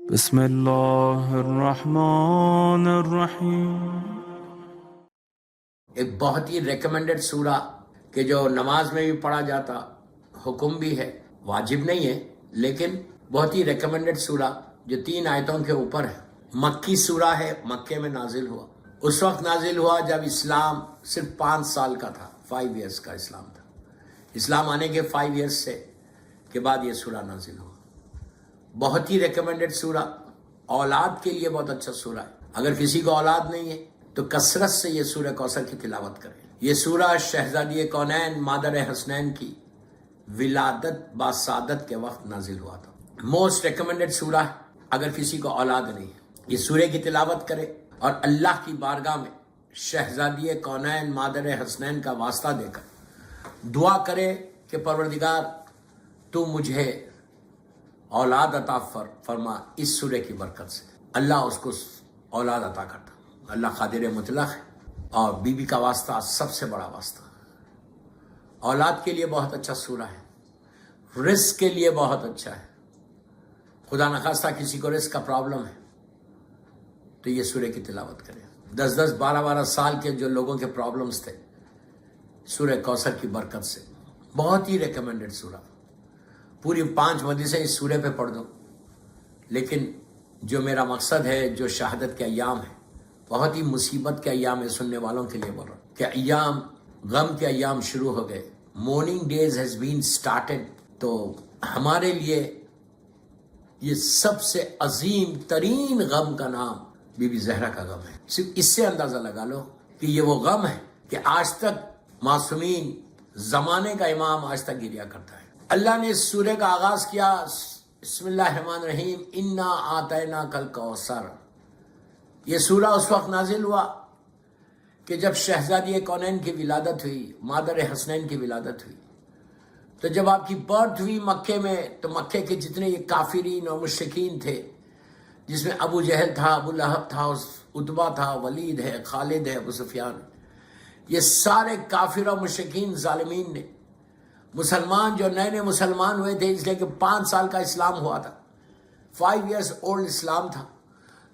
بسم اللہ الرحمن الرحیم۔ ایک بہت ہی ریکمینڈڈ سورہ کہ جو نماز میں بھی پڑھا جاتا، حکم بھی ہے، واجب نہیں ہے، لیکن بہت ہی ریکمینڈڈ سورہ جو 3 آیتوں کے اوپر ہے۔ مکی سورہ ہے، مکے میں نازل ہوا۔ اس وقت نازل ہوا جب اسلام صرف 5 سال کا تھا، 5 ایئرس کا اسلام تھا۔ اسلام آنے کے 5 ایئرس سے کے بعد یہ سورہ نازل ہوا۔ بہت ہی ریکمینڈڈ سورہ، اولاد کے لیے بہت اچھا سورہ ہے۔ اگر کسی کو اولاد نہیں ہے تو کثرت سے یہ سورہ کوثر کی تلاوت کریں۔ یہ سورہ شہزادی کونین مادر حسنین کی ولادت باسعادت کے وقت نازل ہوا تھا۔ موسٹ ریکمینڈڈ سورہ ہے اگر کسی کو اولاد نہیں ہے، یہ سورہ کی تلاوت کرے اور اللہ کی بارگاہ میں شہزادی کونین مادر حسنین کا واسطہ دے کر دعا کرے کہ پروردگار تو مجھے اولاد عطا فرما۔ اس سورہ کی برکت سے اللہ اس کو اولاد عطا کرتا۔ اللہ قادر مطلق ہے، اور بیوی کا واسطہ سب سے بڑا واسطہ۔ اولاد کے لیے بہت اچھا سورہ ہے، رزق کے لیے بہت اچھا ہے۔ خدا نخواستہ کسی کو رزق کا پرابلم ہے تو یہ سورہ کی تلاوت کرے۔ 10 12 سال کے جو لوگوں کے پرابلمز تھے، سورہ کوثر کی برکت سے بہت ہی ریکمینڈڈ سورہ۔ پوری 5 مجلسیں اس سورہ پہ پڑھ دو، لیکن جو میرا مقصد ہے، جو شہادت کے ایام ہے، بہت ہی مصیبت کے ایام ہے، سننے والوں کے لیے بول رہا ہوں کہ ایام غم کے ایام شروع ہو گئے۔ Morning days has been started. تو ہمارے لیے یہ سب سے عظیم ترین غم کا نام بی بی زہرا کا غم ہے۔ صرف اس سے اندازہ لگا لو کہ یہ وہ غم ہے کہ آج تک معصومین، زمانے کا امام آج تک گریا کرتا ہے۔ اللہ نے اس سورہ کا آغاز کیا، بسم اللہ الرحمن الرحیم، انا آتیناک الکوثر۔ یہ سورہ اس وقت نازل ہوا کہ جب شہزادی کونین کی ولادت ہوئی، مادر حسنین کی ولادت ہوئی۔ تو جب آپ کی برتھ ہوئی مکے میں، تو مکے کے جتنے یہ کافرین اور مشرکین تھے، جس میں ابو جہل تھا، ابو لہب تھا، عتبہ تھا، ولید ہے، خالد ہے، ابو سفیان، یہ سارے کافر اور مشرکین ظالمین نے مسلمان جو نئے مسلمان ہوئے تھے، اس لیے کہ 5 سال کا اسلام ہوا تھا، 5 ایئرس اولڈ اسلام تھا،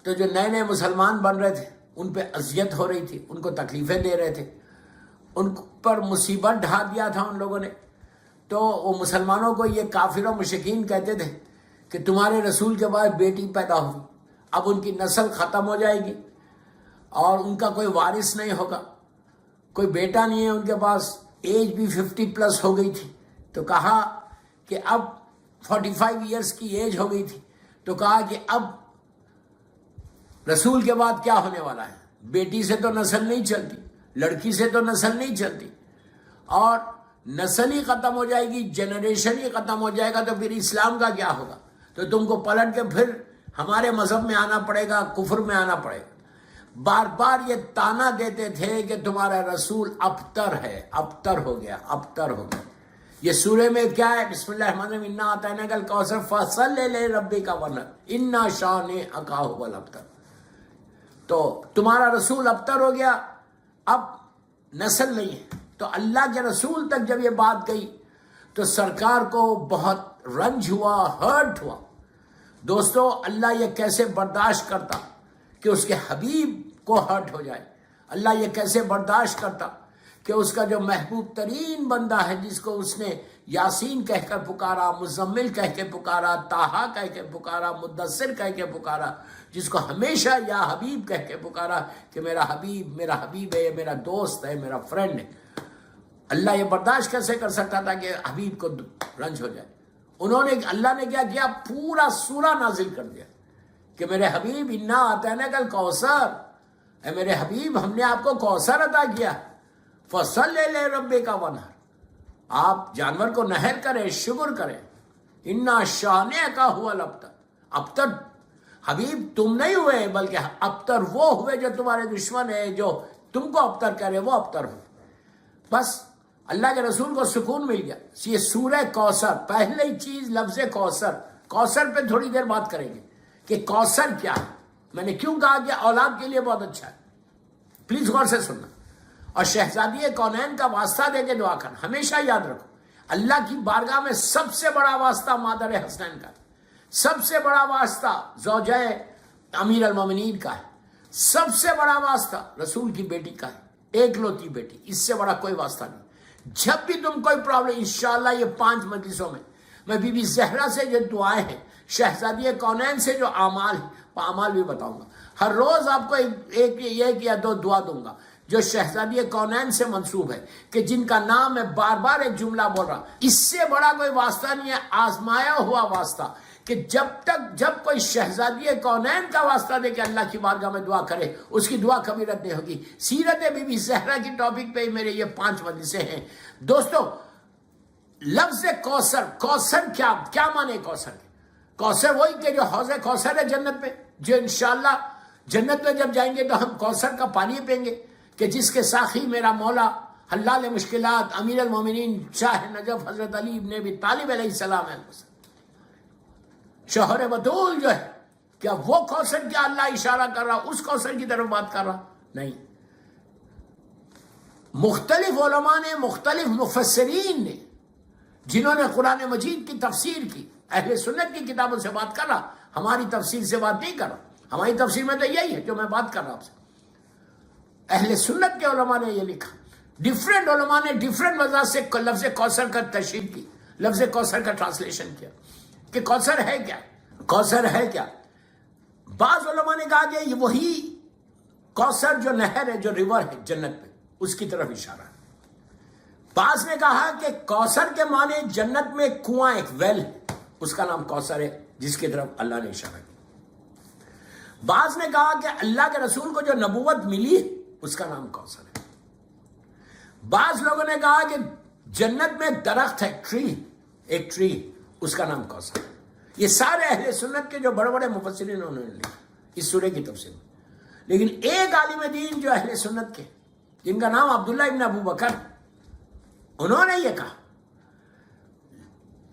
تو جو نئے مسلمان بن رہے تھے ان پہ اذیت ہو رہی تھی، ان کو تکلیفیں دے رہے تھے، ان پر مصیبت ڈھا دیا تھا ان لوگوں نے۔ تو وہ مسلمانوں کو یہ کافر و مشرکین کہتے تھے کہ تمہارے رسول کے بعد بیٹی پیدا ہوئی، اب ان کی نسل ختم ہو جائے گی اور ان کا کوئی وارث نہیں ہوگا، کوئی بیٹا نہیں ہے ان کے پاس، ایج بھی 50+ ہو گئی تھی۔ تو کہا کہ اب 45 ایئرس کی ایج ہو گئی تھی، تو کہا کہ اب رسول کے بعد کیا ہونے والا ہے؟ بیٹی سے تو نسل نہیں چلتی، لڑکی سے تو نسل نہیں چلتی، اور نسل ہی ختم ہو جائے گی، جنریشن ہی ختم ہو جائے گا، تو پھر اسلام کا کیا ہوگا؟ تو تم کو پلٹ کے پھر ہمارے مذہب میں آنا پڑے گا، کفر میں آنا پڑے گا۔ بار بار یہ تانا دیتے تھے کہ تمہارا رسول ابتر ہے، ابتر ہو گیا، ابتر ہو گیا۔ یہ سورہ میں کیا ہے؟ بسم اللہ الرحمن الرحیم، انا اعطیناک الکوثر فصلی لربک وانحر ان شانئک هو الابتر۔ تو تمہارا رسول ابتر ہو گیا، اب نسل نہیں ہے۔ تو اللہ کے رسول تک جب یہ بات گئی تو سرکار کو بہت رنج ہوا، ہرٹ ہوا۔ دوستو، اللہ یہ کیسے برداشت کرتا کہ اس کے حبیب کو ہرٹ ہو جائے؟ اللہ یہ کیسے برداشت کرتا کہ اس کا جو محبوب ترین بندہ ہے، جس کو اس نے یاسین کہہ کر پکارا، مزمل کہہ کے پکارا، طٰہٰ کہہ کے پکارا، مدثر کہہ کے پکارا، جس کو ہمیشہ یا حبیب کہہ کے پکارا کہ میرا حبیب ہے، میرا دوست ہے، میرا فرینڈ ہے۔ اللہ یہ برداشت کیسے کر سکتا تھا کہ حبیب کو رنج ہو جائے؟ اللہ نے کیا کیا؟ پورا سورہ نازل کر دیا کہ میرے حبیب انا اعطیناک الکوثر، اے میرے حبیب ہم نے آپ کو کوثر عطا کیا، فصلی لربک وانحر، آپ جانور کو نہر کریں، شکر کریں، انا شانئک هو الابتر۔ ابتر حبیب تم نہیں ہوئے، بلکہ ابتر وہ ہوئے جو تمہارے دشمن ہے، جو تم کو ابتر کرے، وہ ابتر ہوئے۔ بس اللہ کے رسول کو سکون مل گیا۔ یہ سورہ کوثر، پہلی چیز لفظ کوثر۔ کوثر پہ تھوڑی دیر بات کریں گے کہ کوثر کیا ہے۔ میں نے کیوں کہا کہ اولاد کے لیے بہت اچھا ہے، پلیز غور سے سننا، اور شہزادی کونین کا واسطہ دے کے دعا کرنا۔ ہمیشہ یاد رکھو، اللہ کی بارگاہ میں سب سے بڑا واسطہ مادر حسنین کا، سب سے بڑا واسطہ زوجہ امیر المومنین کا ہے، سب سے بڑا واسطہ رسول کی بیٹی کا ہے، ایک لوتی بیٹی، اس سے بڑا کوئی واسطہ نہیں۔ جب بھی تم کوئی پرابلم، انشاءاللہ یہ 5 مجلسوں میں بی بی زہرا سے جو دعائیں ہیں، شہزادی کونین سے جو اعمال بھی بتاؤں گا، ہر روز آپ کو ایک یا 2 دعا دوں گا جو شہزادی کونین سے منسوب ہے، کہ جن کا نام میں بار بار ایک جملہ بول رہا، اس سے بڑا کوئی واسطہ نہیں ہے، آزمایا ہوا واسطہ، کہ جب کوئی شہزادی کونین کا واسطہ دے کہ اللہ کی بارگاہ میں دعا کرے، اس کی دعا کبھی رد نہیں ہوگی۔ سیرت بی بی زہرا کی ٹاپک پہ میرے یہ 5 مجلسیں ہیں۔ دوستو، لفظ کوثر کیا معنی کوثر کے؟ کوثر وہی کہ جو حوض کوثر ہے جنت میں، جو انشاءاللہ جنت میں جب جائیں گے تو ہم کوثر کا پانی پئیں گے، کہ جس کے ساقی میرا مولا حلال مشکلات امیر المومنین شاہ نجف حضرت علی ابن ابی طالب علیہ السلام ہے، شوہر بطول جو ہے۔ کیا وہ کوثر کیا اللہ اشارہ کر رہا، اس کوثر کی طرف بات کر رہا؟ نہیں۔ مختلف علماء نے، مختلف مفسرین نے، جنہوں نے قرآن مجید کی تفسیر کی، اہل سنت کی کتابوں سے بات کر رہا، ہماری تفسیر سے بات نہیں کر رہا۔ ہماری تفسیر میں تو یہی ہے جو میں بات کر رہا ہوں آپ سے۔ اہل سنت کے علماء نے یہ لکھا، ڈیفرنٹ علماء نے ڈیفرنٹ وجہ سے لفظ کوثر کا تشریح کی، لفظ کوثر کا ٹرانسلیشن کیا کہ کوثر ہے کیا، کوثر ہے کیا۔ بعض علماء نے کہا کہ یہ وہی کوثر جو نہر ہے، جو ریور ہے جنت میں، اس کی طرف اشارہ ہے۔ بعض نے کہا کہ کوثر کے معنی جنت میں کنواں، ایک ویل ہے، اس کا نام کوثر ہے، جس کی طرف اللہ نے اشارہ کیا۔ بعض نے کہا کہ اللہ کے رسول کو جو نبوت ملی اس کا نام کوثر ہے۔ بعض لوگوں نے کہا کہ جنت میں درخت ہے، ایک ٹری، اس کا نام کوثر ہے۔ یہ سارے اہل سنت کے جو بڑے بڑے مفسرین انہوں نے لکھا اس سورے کی تفسیر میں۔ لیکن ایک عالم دین جو اہل سنت کے، جن کا نام عبداللہ ابن ابو بکر، انہوں نے یہ کہا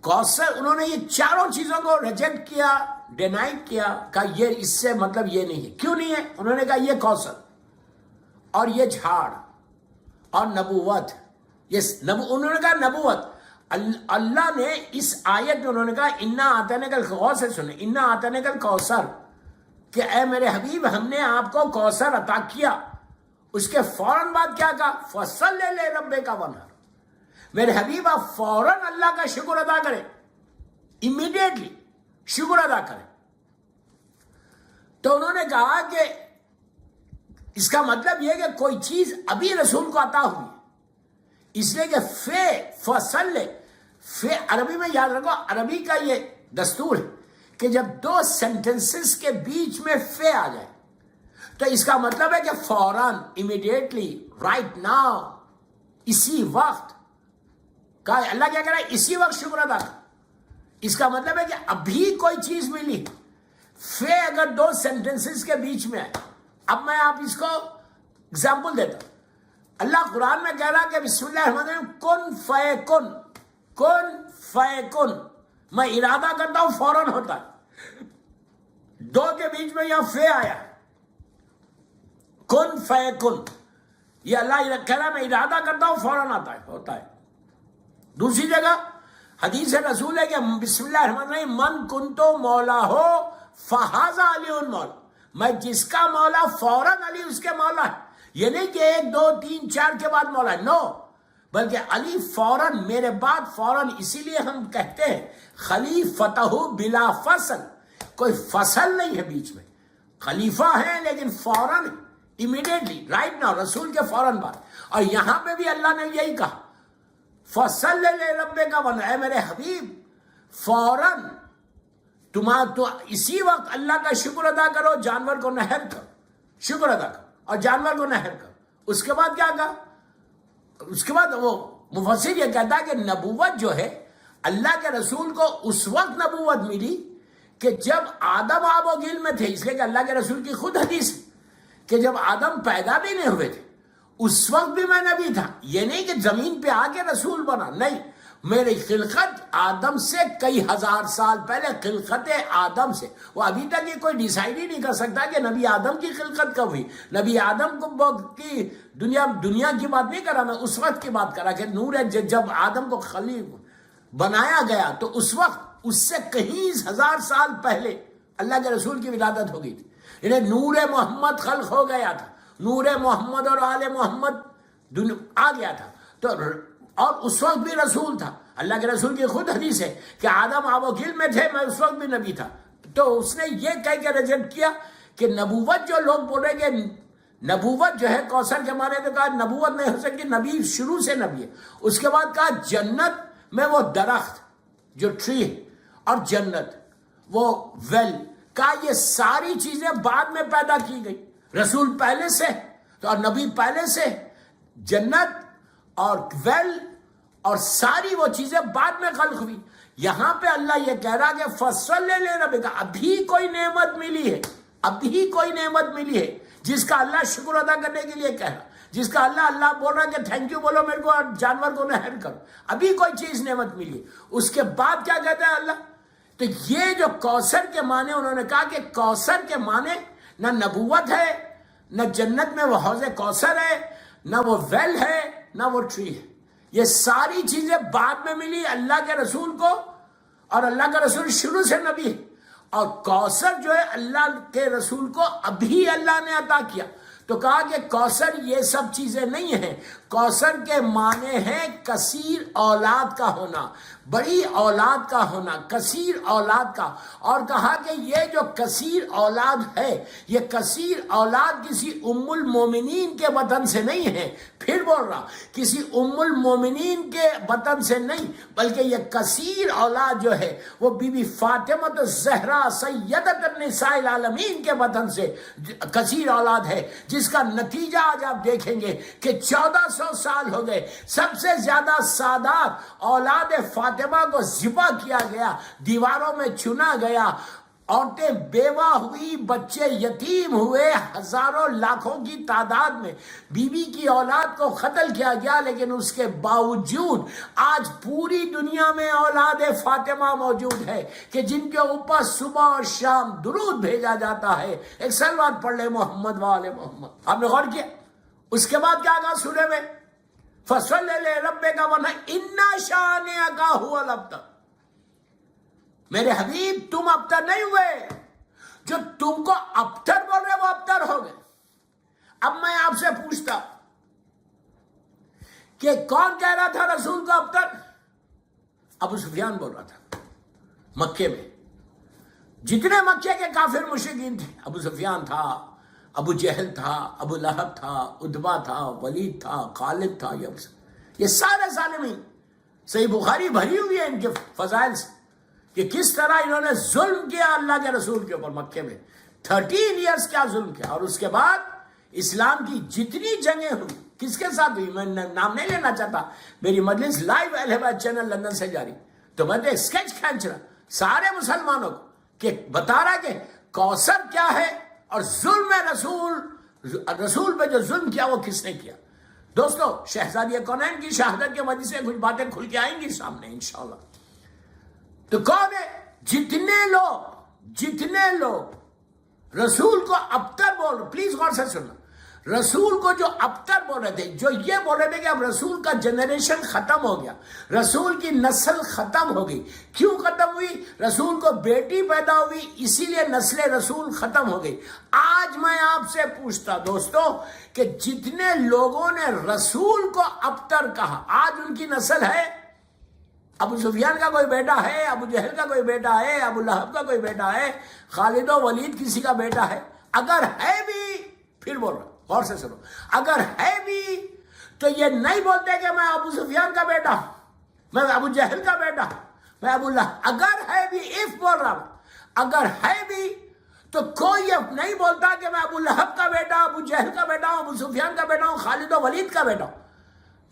کوثر، انہوں نے یہ چاروں چیزوں کو ریجیکٹ کیا، ڈینائی کیا، کہا یہ اس سے مطلب یہ نہیں ہے۔ کیوں نہیں ہے؟ انہوں نے کہا یہ کوثر اور یہ جھاڑ اور نبوت، انہوں نے کہا نبوت، اللہ نے اس آیت میں انہوں نے کہا انا اعطیناک الکوثر، سے سنیں، انا اعطیناک الکوثر، کہ اے میرے حبیب ہم نے آپ کو کوثر عطا کیا۔ اس کے فوراً بعد کیا کہا؟ فصلی لربک وانحر، میرے حبیب آپ فوراً اللہ کا شکر ادا کریں، امیڈیٹلی شکر ادا کریں۔ تو انہوں نے کہا کہ اس کا مطلب یہ کہ کوئی چیز ابھی رسول کو عطا ہوئی، اس لیے کہ فے عربی میں یاد رکھو، عربی کا یہ دستور ہے کہ جب 2 سینٹنسز کے بیچ میں فے آ جائے تو اس کا مطلب ہے کہ فوراً، امیڈیٹلی، رائٹ ناؤ، اسی وقت۔ کہا اللہ کیا کہہ رہا ہے؟ اسی وقت شکر ادا کر۔ اس کا مطلب ہے کہ ابھی کوئی چیز ملی، فے اگر 2 سینٹنسز کے بیچ میں آئے۔ اب میں آپ اس کو اگزامپل دیتا ہوں۔ اللہ قرآن میں کہہ رہا کہ بسم اللہ الرحمن الرحیم، کن فیکن، کن فیکن، میں ارادہ کرتا ہوں فوراً ہوتا ہے۔ 2 کے بیچ میں یہاں فے آیا، کن فیکن، یہ اللہ کہہ رہا میں ارادہ کرتا ہوں فوراً آتا ہے، ہوتا ہے۔ دوسری جگہ حدیث رسول ہے کہ بسم اللہ الرحمن الرحیم، من کنتو مولا ہو فہذا علی مولا، میں جس کا مولا فوراً علی اس کے مولا ہے۔ یہ نہیں کہ 1 2 3 4 کے بعد مولا ہے، نو، بلکہ علی فوراً، میرے بعد فوراً۔ اسی لیے ہم کہتے ہیں خلیفتہ بلا فصل، کوئی فصل نہیں ہے بیچ میں، خلیفہ ہے لیکن فوراً، امیڈیٹلی، رائٹ ناؤ، رسول کے فوراً بعد۔ اور یہاں پہ بھی اللہ نے یہی کہا فصل لربک وانحر، اے میرے حبیب فوراً تو اسی وقت اللہ کا شکر ادا کرو، جانور کو نہر کرو، شکر ادا کرو اور جانور کو نہر کرو۔ اس کے بعد کیا کہا؟ اس کے بعد وہ مفسر یہ کہتا ہے کہ نبوت جو ہے، اللہ کے رسول کو اس وقت نبوت ملی کہ جب آدم آب و گل میں تھے، اس لیے کہ اللہ کے رسول کی خود حدیث ہے کہ جب آدم پیدا بھی نہیں ہوئے تھے اس وقت بھی میں نبی تھا۔ یہ نہیں کہ زمین پہ آ کے رسول بنا، نہیں، میری خلقت آدم سے کئی ہزار سال پہلے، خلقت آدم سے، وہ ابھی تک یہ کوئی ڈیسائیڈ ہی نہیں کر سکتا کہ نبی آدم کی خلقت کب ہوئی۔ نبی آدم کی دنیا کی بات نہیں کرا، میں اس وقت کی بات کرا کہ نور ہے جب آدم کو خلیل بنایا گیا تو اس وقت اس سے کہیں 1000 سال پہلے اللہ کے رسول کی ولادت ہو گئی تھی. انہیں نور محمد خلق ہو گیا تھا, نور محمد اور آل محمد آ گیا تھا. تو اور اس وقت بھی رسول تھا. اللہ کے رسول کی خود حدیث ہے کہ آدم آب و گل میں تھے, میں اس وقت بھی نبی تھا. تو اس نے یہ کہہ کے ریجیکٹ کیا کہ نبوت جو لوگ بولیں گے نبوت جو ہے کوثر کے معنی تو کہا نبوت نہیں ہو سکتی, نبی شروع سے نبی ہے. اس کے بعد کہا جنت میں وہ درخت جو ٹری ہے اور جنت وہ ویل, کہا یہ ساری چیزیں بعد میں پیدا کی گئی. رسول پہلے سے تو اور نبی پہلے سے, جنت اور ویل اور ساری وہ چیزیں بعد میں خلق ہوئی. یہاں پہ اللہ یہ کہہ رہا کہ فصل لے ربک, ابھی کوئی نعمت ملی ہے, ابھی کوئی نعمت ملی ہے جس کا اللہ شکر ادا کرنے کے لیے کہہ رہا, جس کا اللہ بول رہا کہ تھینک یو بولو میرے کو اور جانور کو نہر کرو. ابھی کوئی چیز نعمت ملی ہے. اس کے بعد کیا کہتا ہے اللہ؟ تو یہ جو کوثر کے معنی انہوں نے کہا کہ کوثر کے معنی نہ نبوت ہے, نہ جنت میں وہ حوض کوثر ہے, نہ وہ ویل ہے, نہ وہ ٹری ہے. یہ ساری چیزیں بعد میں ملی اللہ کے رسول کو, اور اللہ کا رسول شروع سے نبی ہے. اور کوثر جو ہے اللہ کے رسول کو ابھی اللہ نے عطا کیا. تو کہا کہ کوثر یہ سب چیزیں نہیں ہیں. کوثر کے معنی ہیں کثیر اولاد کا ہونا, بڑی اولاد کا ہونا, کثیر اولاد کا. اور کہا کہ یہ جو کثیر اولاد ہے, یہ کثیر اولاد کسی ام المومنین کے وطن سے نہیں ہے. پھر بول رہا کسی ام المومنین کے وطن سے نہیں, بلکہ یہ کثیر اولاد جو ہے وہ بی بی فاطمہ الزہرا سیدۃ النساء العالمین کے وطن سے کثیر اولاد ہے, جس کا نتیجہ آج آپ دیکھیں گے کہ 1400 سال ہو گئے. سب سے زیادہ سادات اولاد فاطمہ کو ذبح کیا گیا, دیواروں میں چنا گیا, عورتیں بیوہ ہوئی, بچے یتیم ہوئے, ہزاروں لاکھوں کی تعداد میں بی بی کی اولاد کو قتل کیا گیا. لیکن اس کے باوجود آج پوری دنیا میں اولاد فاطمہ موجود ہے کہ جن کے اوپر صبح اور شام درود بھیجا جاتا ہے. ایک صلوات پڑھ لے محمد وآل محمد. آپ نے غور کیا اس کے بعد کیا کہا سورہ میں؟ فَصَلِّ لِرَبِّكَ وَانْحَرْ إِنَّ شَانِئَكَ هُوَ الْأَبْتَرُ. میرے حبیب تم ابتر نہیں ہوئے, جو تم کو ابتر بول رہے وہ ابتر ہو گئے. اب میں آپ سے پوچھتا کہ کون کہہ رہا تھا رسول کو ابتر؟ ابو سفیان بول رہا تھا مکے میں. جتنے مکے کے کافر مشرکین تھے, ابو سفیان تھا, ابو جہل تھا, ابو لہب تھا, عتبہ تھا, ولید تھا, خالد تھا, یہ سارے ظالمین. صحیح بخاری بھری ہوئی ہے ان کے فضائل سے کہ کس طرح انہوں نے ظلم کیا اللہ کے رسول کے اوپر مکے میں. 13 ایئرز کیا ظلم کیا. اور اس کے بعد اسلام کی جتنی جنگیں ہوئی کس کے ساتھ ہوئی, میں نام نہیں لینا چاہتا, میری مجلس لائیو اہل بیت چینل لندن سے جاری, تو میں نے اسکیچ کھینچ رہا سارے مسلمانوں کو کہ بتا رہا کہ کوثر کیا ہے اور ظلم رسول پہ جو ظلم کیا وہ کس نے کیا. دوستو شہزادی کونین کی شہادت کی وجہ سے کچھ باتیں کھل کے آئیں گی سامنے انشاءاللہ. تو کون ہے؟ جتنے لوگ رسول کو ابتر بول رہے, پلیز غور سے سننا, رسول کو جو ابتر بول رہے تھے, جو یہ بول رہے تھے کہ اب رسول کا جنریشن ختم ہو گیا, رسول کی نسل ختم ہو گئی. کیوں ختم ہوئی؟ رسول کو بیٹی پیدا ہوئی اسی لیے نسل رسول ختم ہو گئی. آج میں آپ سے پوچھتا دوستو کہ جتنے لوگوں نے رسول کو ابتر کہا, آج ان کی نسل ہے؟ ابو سفیان کا کوئی بیٹا ہے, ابو جہل کا کوئی بیٹا ہے, ابو لہب کا کوئی بیٹا ہے, خالد و ولید کسی کا بیٹا ہے؟ اگر ہے بھی, پھر بول رہا غور سے سنو, اگر ہے بھی تو یہ نہیں بولتے کہ میں ابو سفیان کا بیٹا, میں ابو جہل کا بیٹا, میں ابو لہب. اگر ہے بھی, اف بول رہا ہوں, اگر ہے بھی تو کوئی یہ نہیں بولتا کہ میں ابو لہب کا بیٹا, ابو جہل کا بیٹا ہوں, ابو سفیان کا بیٹا ہوں, خالد و ولید کا بیٹا ہوں.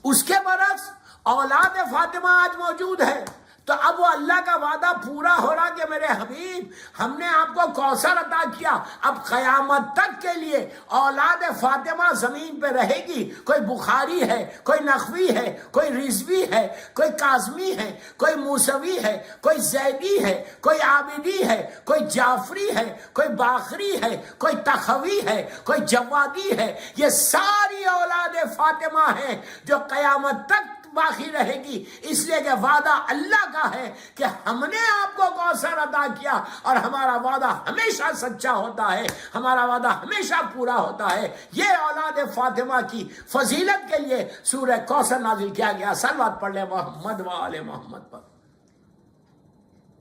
اس کے برعکس اولاد فاطمہ آج موجود ہے. تو اب وہ اللہ کا وعدہ پورا ہو رہا کہ میرے حبیب ہم نے آپ کو کوثر عطا کیا, اب قیامت تک کے لیے اولاد فاطمہ زمین پہ رہے گی. کوئی بخاری ہے, کوئی نخوی ہے, کوئی رضوی ہے, کوئی کاظمی ہے, کوئی موسوی ہے, کوئی زیدی ہے, کوئی عابدی ہے, کوئی جعفری ہے, کوئی باخری ہے, کوئی تخوی ہے, کوئی جوادی ہے. یہ ساری اولاد فاطمہ ہیں جو قیامت تک باقی رہے گی، اس لیے کہ وعدہ اللہ کا ہے کہ ہم نے آپ کو کوثر عطا کیا، اور ہمارا وعدہ ہمیشہ سچا ہوتا ہے، ہمارا وعدہ ہمیشہ پورا ہوتا ہے۔ یہ اولاد فاطمہ کی فضیلت کے لیے سورہ کوثر نازل کیا گیا۔ صلوات پڑھ لیں محمد و آل محمد پر۔